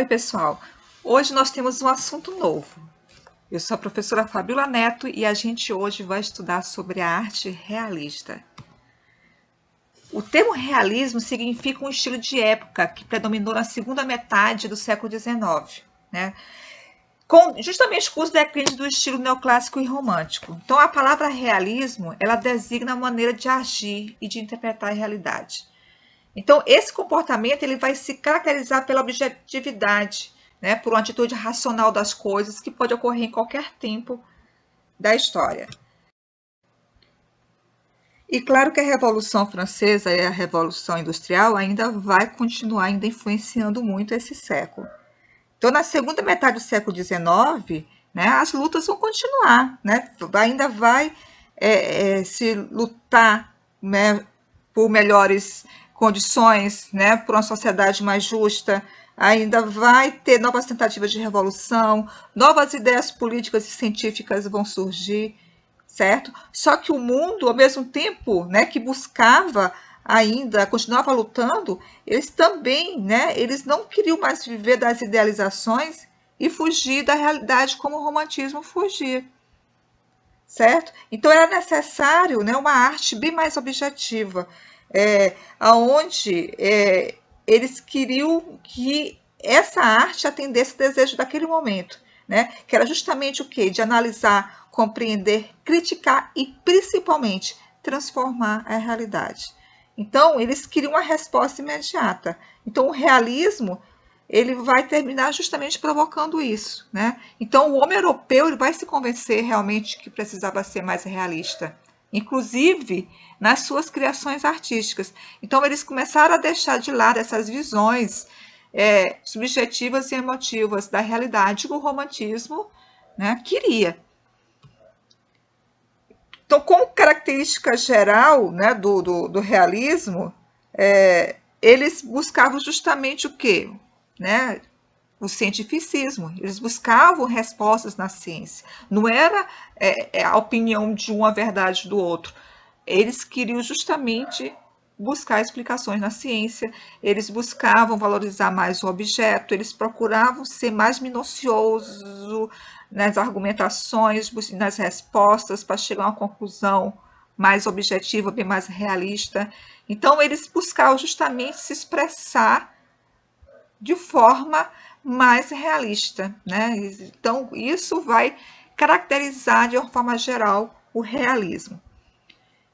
Oi, pessoal. Hoje nós temos um assunto novo. Eu sou a professora Fabiola Neto e a gente hoje vai estudar sobre a arte realista. O termo realismo significa um estilo de época que predominou na segunda metade do século XIX, né? Com justamente com os declínios do estilo neoclássico e romântico. Então, a palavra realismo, ela designa a maneira de agir e de interpretar a realidade. Então, esse comportamento ele vai se caracterizar pela objetividade, né, por uma atitude racional das coisas que pode ocorrer em qualquer tempo da história. E claro que a Revolução Francesa e a Revolução Industrial ainda vai continuar ainda influenciando muito esse século. Então, na segunda metade do século XIX, né, as lutas vão continuar, né, ainda vai se lutar, né, por melhores condições, né, por uma sociedade mais justa, ainda vai ter novas tentativas de revolução, novas ideias políticas e científicas vão surgir, certo? Só que o mundo, ao mesmo tempo, né, que buscava ainda, continuava lutando, eles também, né, eles não queriam mais viver das idealizações e fugir da realidade como o romantismo fugia, certo? Então era necessário, né, uma arte bem mais objetiva, aonde eles queriam que essa arte atendesse o desejo daquele momento, né? Que era justamente o quê? De analisar, compreender, criticar e principalmente transformar a realidade. Então eles queriam uma resposta imediata. Então o realismo ele vai terminar justamente provocando isso, né? Então o homem europeu ele vai se convencer realmente que precisava ser mais realista, inclusive nas suas criações artísticas. Então eles começaram a deixar de lado essas visões subjetivas e emotivas da realidade que o romantismo, né, queria. Então, como característica geral, né, do realismo, eles buscavam justamente o quê? Né? O cientificismo. Eles buscavam respostas na ciência. Não era a opinião de uma verdade do outro. Eles queriam justamente buscar explicações na ciência, eles buscavam valorizar mais o objeto, eles procuravam ser mais minucioso nas argumentações, nas respostas, para chegar a uma conclusão mais objetiva, bem mais realista. Então, eles buscavam justamente se expressar de forma mais realista, né? Então, isso vai caracterizar de uma forma geral o realismo.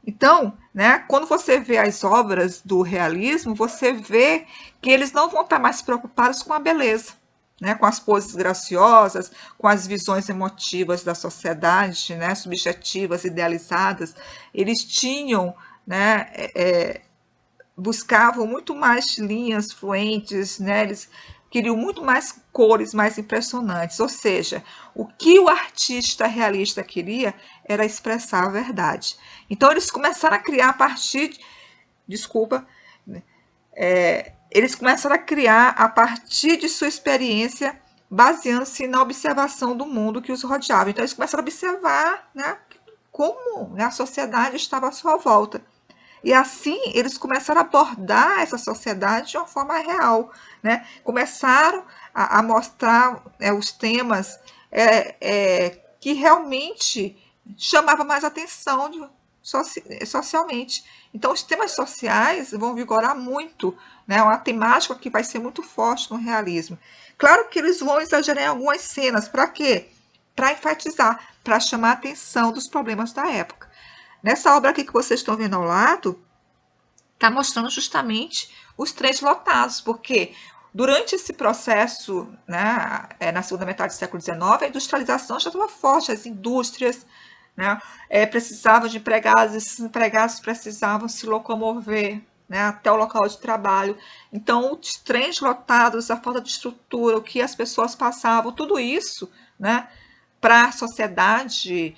Então, né, quando você vê as obras do realismo, você vê que eles não vão estar mais preocupados com a beleza, né, com as poses graciosas, com as visões emotivas da sociedade, né, subjetivas, idealizadas. Eles tinham, né, buscavam muito mais linhas fluentes, né, eles queriam muito mais cores mais impressionantes, ou seja, o que o artista realista queria era expressar a verdade. Então eles começaram a criar a partir, eles começaram a criar a partir de sua experiência, baseando-se na observação do mundo que os rodeava. Então eles começaram a observar, né, como, né, a sociedade estava à sua volta. E assim eles começaram a abordar essa sociedade de uma forma real, né? Começaram a mostrar os temas que realmente chamavam mais atenção socialmente. Então, os temas sociais vão vigorar muito, né? Uma temática que vai ser muito forte no realismo. Claro que eles vão exagerar em algumas cenas, para quê? Para enfatizar, para chamar a atenção dos problemas da época. Nessa obra aqui que vocês estão vendo ao lado, está mostrando justamente os trens lotados, porque durante esse processo, né, na segunda metade do século XIX, a industrialização já estava forte, as indústrias, né, precisavam de empregados, esses empregados precisavam se locomover, né, até o local de trabalho. Então, os trens lotados, a falta de estrutura, o que as pessoas passavam, tudo isso, né, para a sociedade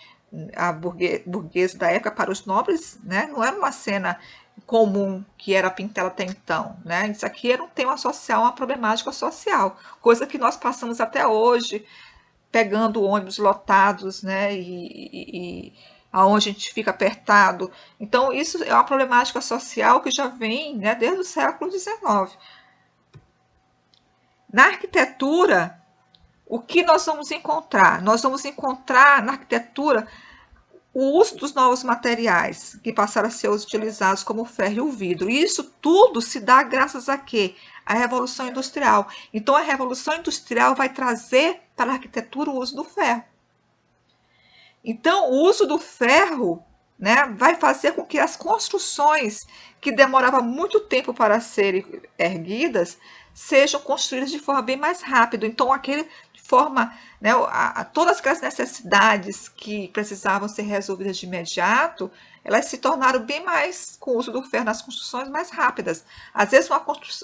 a burguesa da época, para os nobres, né, não era uma cena comum que era pintada até então, né? Isso aqui era um tema social, uma problemática social, coisa que nós passamos até hoje, pegando ônibus lotados, né? E aonde a gente fica apertado. Então, isso é uma problemática social que já vem, né, desde o século XIX. Na arquitetura, o que nós vamos encontrar? Nós vamos encontrar na arquitetura o uso dos novos materiais que passaram a ser utilizados como o ferro e o vidro. E isso tudo se dá graças a quê? A Revolução Industrial. Então, a Revolução Industrial vai trazer para a arquitetura o uso do ferro. Então, o uso do ferro, né, vai fazer com que as construções que demoravam muito tempo para serem erguidas sejam construídas de forma bem mais rápida. Então, de forma, né, todas aquelas necessidades que precisavam ser resolvidas de imediato, elas se tornaram bem mais, com o uso do ferro nas construções, mais rápidas. Às vezes,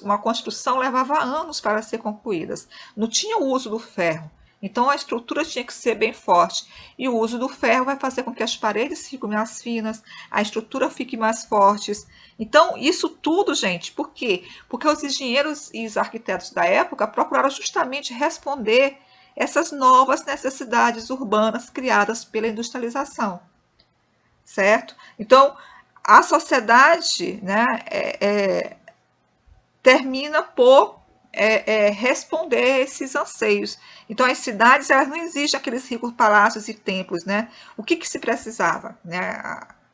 uma construção levava anos para ser concluída. Não tinha o uso do ferro. Então, a estrutura tinha que ser bem forte. E o uso do ferro vai fazer com que as paredes fiquem mais finas, a estrutura fique mais forte. Então, isso tudo, gente, por quê? Porque os engenheiros e os arquitetos da época procuraram justamente responder essas novas necessidades urbanas criadas pela industrialização, certo? Então, a sociedade, né, termina por responder esses anseios. Então, as cidades, elas não exigem aqueles ricos palácios e templos, né? O que se precisava, né,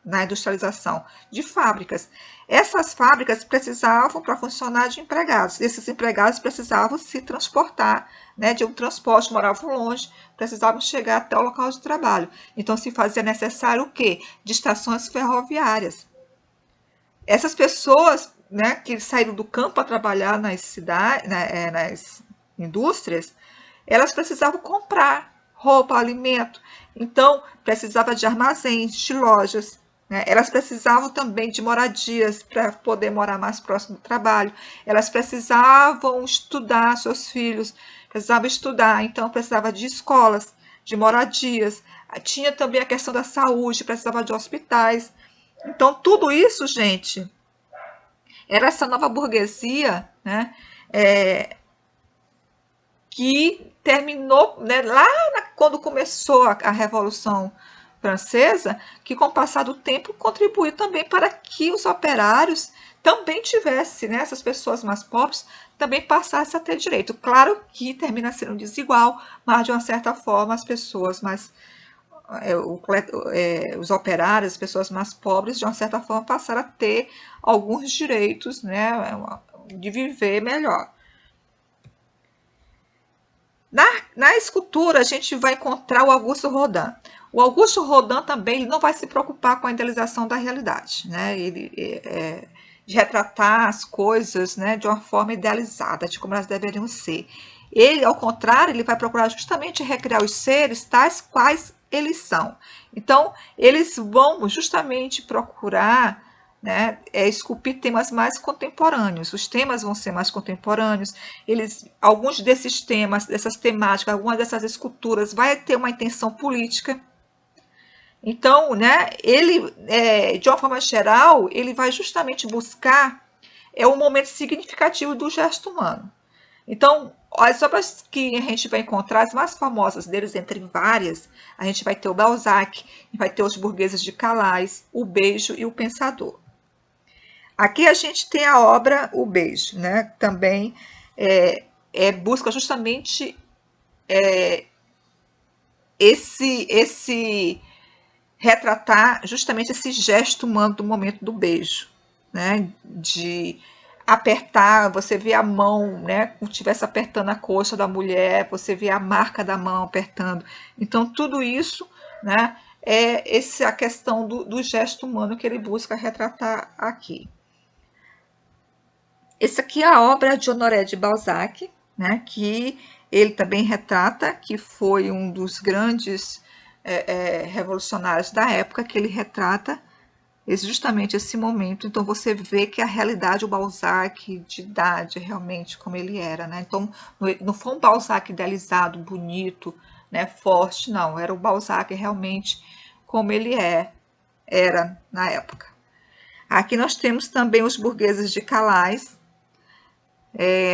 na industrialização? De fábricas. Essas fábricas precisavam, para funcionar, de empregados. Esses empregados precisavam se transportar, né, de um transporte, moravam longe, precisavam chegar até o local de trabalho. Então, se fazia necessário o quê? De estações ferroviárias. Essas pessoas, né, que saíram do campo para trabalhar nas cidades, nas indústrias, elas precisavam comprar roupa, alimento. Então, precisava de armazéns, de lojas. Né? Elas precisavam também de moradias para poder morar mais próximo do trabalho. Elas precisavam estudar, seus filhos precisavam estudar, então precisava de escolas, de moradias. Tinha também a questão da saúde, precisava de hospitais. Então, tudo isso, gente, era essa nova burguesia, né, que terminou, né, quando começou a Revolução Francesa, que com o passar do tempo contribuiu também para que os operários também tivessem, né, essas pessoas mais pobres, também passassem a ter direito. Claro que termina sendo desigual, mas de uma certa forma as pessoas mais os operários, as pessoas mais pobres, de uma certa forma, passaram a ter alguns direitos, né, de viver melhor. Na escultura, a gente vai encontrar o Augusto Rodin. O Augusto Rodin também não vai se preocupar com a idealização da realidade, né? De retratar as coisas, né, de uma forma idealizada, de como elas deveriam ser. Ele, ao contrário, ele vai procurar justamente recriar os seres tais quais eles são. Então, eles vão justamente procurar, né, esculpir temas mais contemporâneos. Os temas vão ser mais contemporâneos. Alguns desses temas, dessas temáticas, algumas dessas esculturas vai ter uma intenção política. Então, né, ele, de uma forma geral, ele vai justamente buscar um momento significativo do gesto humano. Então, as obras que a gente vai encontrar, as mais famosas deles, entre várias, a gente vai ter o Balzac, vai ter os Burgueses de Calais, o Beijo e o Pensador. Aqui a gente tem a obra O Beijo, né? Também busca justamente esse retratar justamente esse gesto humano do momento do beijo, né? De apertar, você vê a mão, né? Como se estivesse apertando a coxa da mulher, você vê a marca da mão apertando. Então, tudo isso, né? A questão do gesto humano que ele busca retratar aqui. Essa aqui é a obra de Honoré de Balzac, né, que ele também retrata, que foi um dos grandes revolucionários da época, que ele retrata justamente esse momento. Então você vê que a realidade, o Balzac de idade, realmente como ele era, né? Então não foi um Balzac idealizado, bonito, né, forte, não. Era o Balzac realmente como ele era na época. Aqui nós temos também os Burgueses de Calais,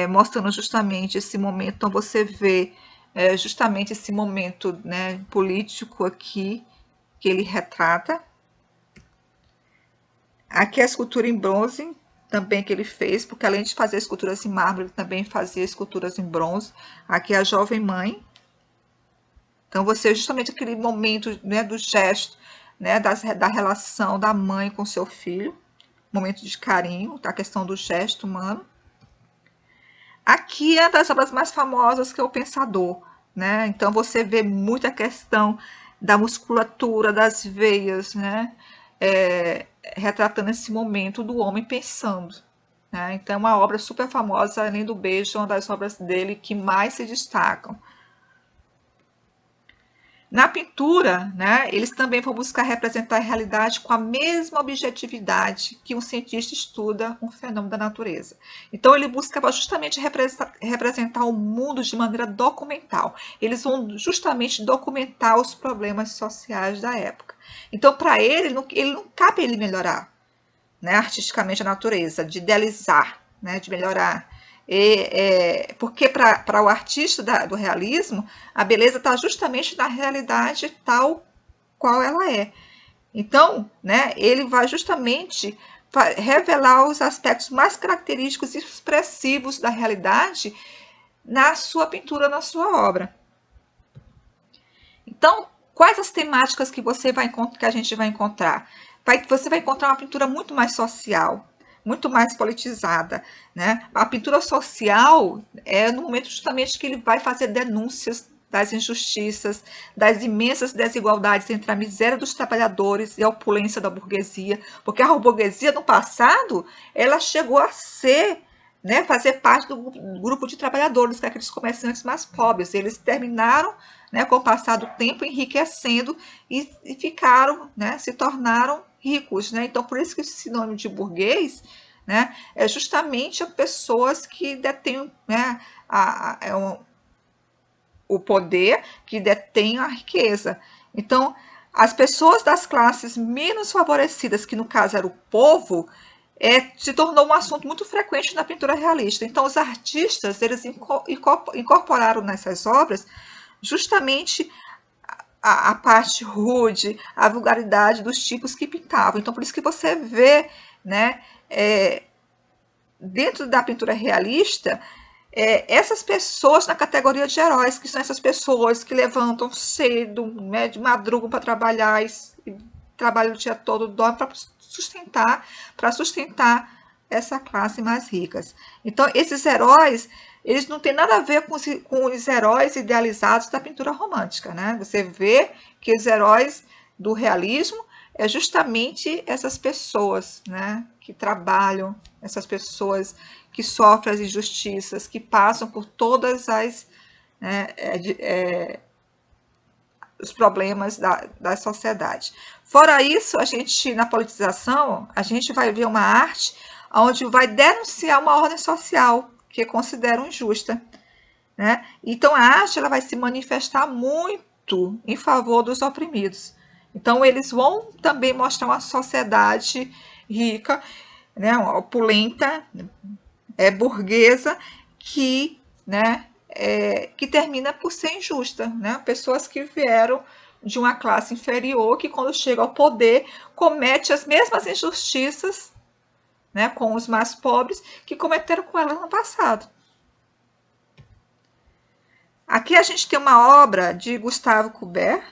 mostrando justamente esse momento. Então você vê justamente esse momento, né, político aqui que ele retrata. Aqui a escultura em bronze, também que ele fez, porque além de fazer esculturas em mármore, ele também fazia esculturas em bronze. Aqui é a jovem mãe. Então, você justamente aquele momento, né, do gesto, né, da relação da mãe com seu filho, momento de carinho, a questão do gesto humano. Aqui é uma das obras mais famosas, que é o Pensador, né? Então, você vê muita questão da musculatura, das veias, né? Retratando esse momento do homem pensando, né? Então, é uma obra super famosa, além do Beijo, é uma das obras dele que mais se destacam. Na pintura, né, eles também vão buscar representar a realidade com a mesma objetividade que um cientista estuda um fenômeno da natureza. Então, ele buscava justamente representar o mundo de maneira documental. Eles vão justamente documentar os problemas sociais da época. Então, para ele não cabe ele melhorar, né, artisticamente a natureza, de idealizar, né, de melhorar. Porque para o artista do realismo, a beleza está justamente na realidade tal qual ela é. Então, né, ele vai justamente revelar os aspectos mais característicos e expressivos da realidade na sua pintura, na sua obra. Então, quais as temáticas que que a gente vai encontrar? Você vai encontrar uma pintura muito mais social, muito mais politizada, né? A pintura social é no momento justamente que ele vai fazer denúncias das injustiças, das imensas desigualdades entre a miséria dos trabalhadores e a opulência da burguesia, porque a burguesia no passado, ela chegou a ser, né, fazer parte do grupo de trabalhadores, que é aqueles comerciantes mais pobres. Eles terminaram, né, com o passar do tempo, enriquecendo e ficaram, né, se tornaram ricos, né? Então, por isso que esse sinônimo de burguês, né, é justamente as pessoas que detêm, né, o poder, que detêm a riqueza. Então, as pessoas das classes menos favorecidas, que no caso era o povo, se tornou um assunto muito frequente na pintura realista. Então, os artistas, eles incorporaram nessas obras justamente a parte rude, a vulgaridade dos tipos que pintavam. Então, por isso que você vê, né, dentro da pintura realista, essas pessoas na categoria de heróis, que são essas pessoas que levantam cedo, né, de madrugada para trabalhar, e trabalham o dia todo, dormem para sustentar essa classe mais ricas. Então, esses heróis, eles não têm nada a ver com os heróis idealizados da pintura romântica, né? Você vê que os heróis do realismo é justamente essas pessoas, né, que trabalham, essas pessoas que sofrem as injustiças, que passam por todas as, né, os problemas da sociedade. Fora isso, a gente, na politização, a gente vai ver uma arte onde vai denunciar uma ordem social que consideram injusta, né? Então, a arte ela vai se manifestar muito em favor dos oprimidos. Então, eles vão também mostrar uma sociedade rica, né, opulenta, burguesa, que, né, que termina por ser injusta, né? Pessoas que vieram de uma classe inferior, que quando chega ao poder comete as mesmas injustiças, né, com os mais pobres que cometeram com ela no passado. Aqui a gente tem uma obra de Gustave Courbet.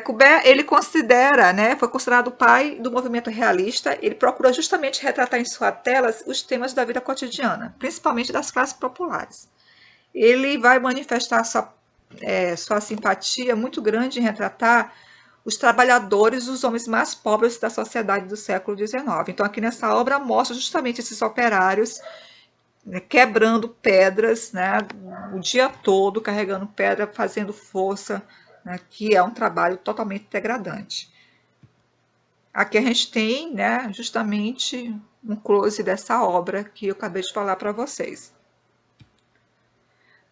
Courbet, ele considera, né, foi considerado o pai do movimento realista. Ele procura justamente retratar em suas telas os temas da vida cotidiana, principalmente das classes populares. Ele vai manifestar sua simpatia muito grande em retratar os trabalhadores, os homens mais pobres da sociedade do século XIX. Então, aqui nessa obra mostra justamente esses operários, né, quebrando pedras, né, o dia todo, carregando pedra, fazendo força, né, que é um trabalho totalmente degradante. Aqui a gente tem, né, justamente um close dessa obra que eu acabei de falar para vocês.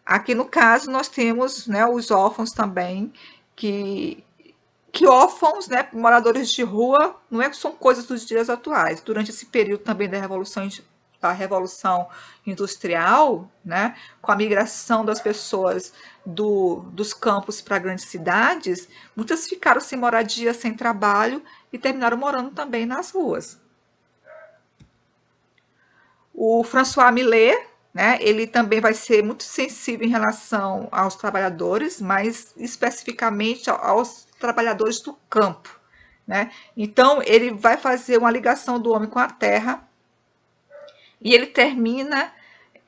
Aqui no caso nós temos, né, os órfãos também, que, que órfãos, né, moradores de rua, não é que são coisas dos dias atuais. Durante esse período também da Revolução Industrial, né, com a migração das pessoas dos campos para grandes cidades, muitas ficaram sem moradia, sem trabalho e terminaram morando também nas ruas. O François Millet, né, ele também vai ser muito sensível em relação aos trabalhadores, mas especificamente aos trabalhadores do campo, né? Então, ele vai fazer uma ligação do homem com a terra e ele termina,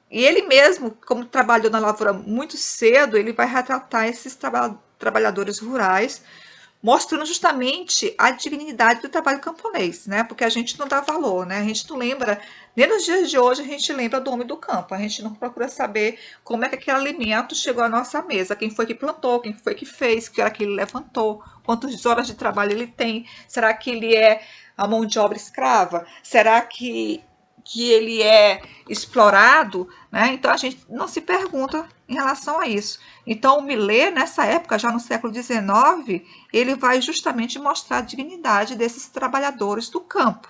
e ele mesmo, como trabalhou na lavoura muito cedo, ele vai retratar esses trabalhadores rurais, mostrando justamente a dignidade do trabalho camponês, né? Porque a gente não dá valor, né? A gente não lembra, nem nos dias de hoje a gente lembra do homem do campo, a gente não procura saber como é que aquele alimento chegou à nossa mesa, quem foi que plantou, quem foi que fez, que hora que ele levantou, quantas horas de trabalho ele tem, será que ele é a mão de obra escrava? Será que ele é explorado, né? Então a gente não se pergunta em relação a isso. Então o Millet, nessa época, já no século XIX, ele vai justamente mostrar a dignidade desses trabalhadores do campo.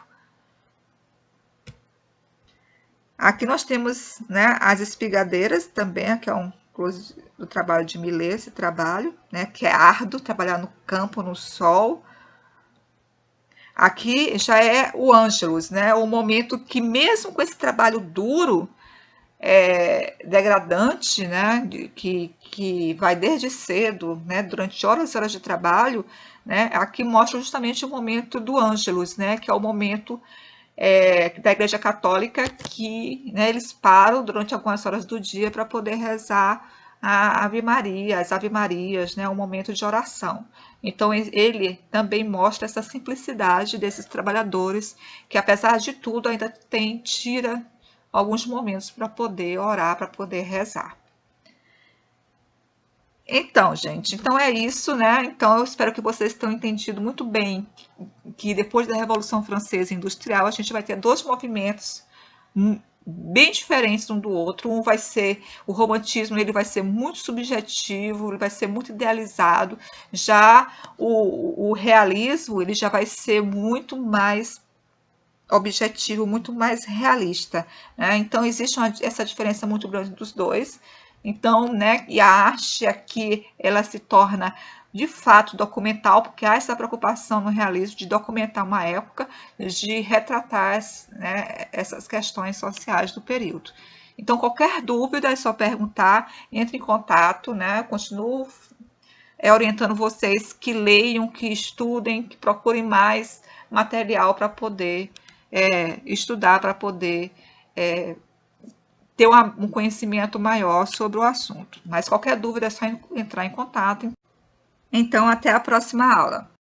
Aqui nós temos, né, as espigadeiras também, que é um close do trabalho de Millet, esse trabalho, né, que é árduo, trabalhar no campo, no sol. Aqui já é o Ângelus, né, o momento que mesmo com esse trabalho duro, degradante, né, que vai desde cedo, né, durante horas e horas de trabalho, né, aqui mostra justamente o momento do Ângelus, né, que é o momento da Igreja Católica que, né, eles param durante algumas horas do dia para poder rezar a Ave Maria, as Ave Marias, né, um momento de oração. Então ele também mostra essa simplicidade desses trabalhadores que, apesar de tudo, ainda tira alguns momentos para poder orar, para poder rezar. Então, gente, então é isso, né? Então eu espero que vocês tenham entendido muito bem que depois da Revolução Francesa Industrial a gente vai ter dois movimentos bem diferentes um do outro. Um vai ser o romantismo, ele vai ser muito subjetivo, ele vai ser muito idealizado. Já o realismo, ele já vai ser muito mais objetivo, muito mais realista, né? Então existe essa diferença muito grande dos dois. Então, né, e a arte aqui ela se torna de fato documental, porque há essa preocupação no realismo de documentar uma época, de retratar, né, essas questões sociais do período. Então, qualquer dúvida é só perguntar, entre em contato, né? Continuo orientando vocês que leiam, que estudem, que procurem mais material para poder estudar, para poder ter um conhecimento maior sobre o assunto. Mas qualquer dúvida é só entrar em contato. Então, até a próxima aula.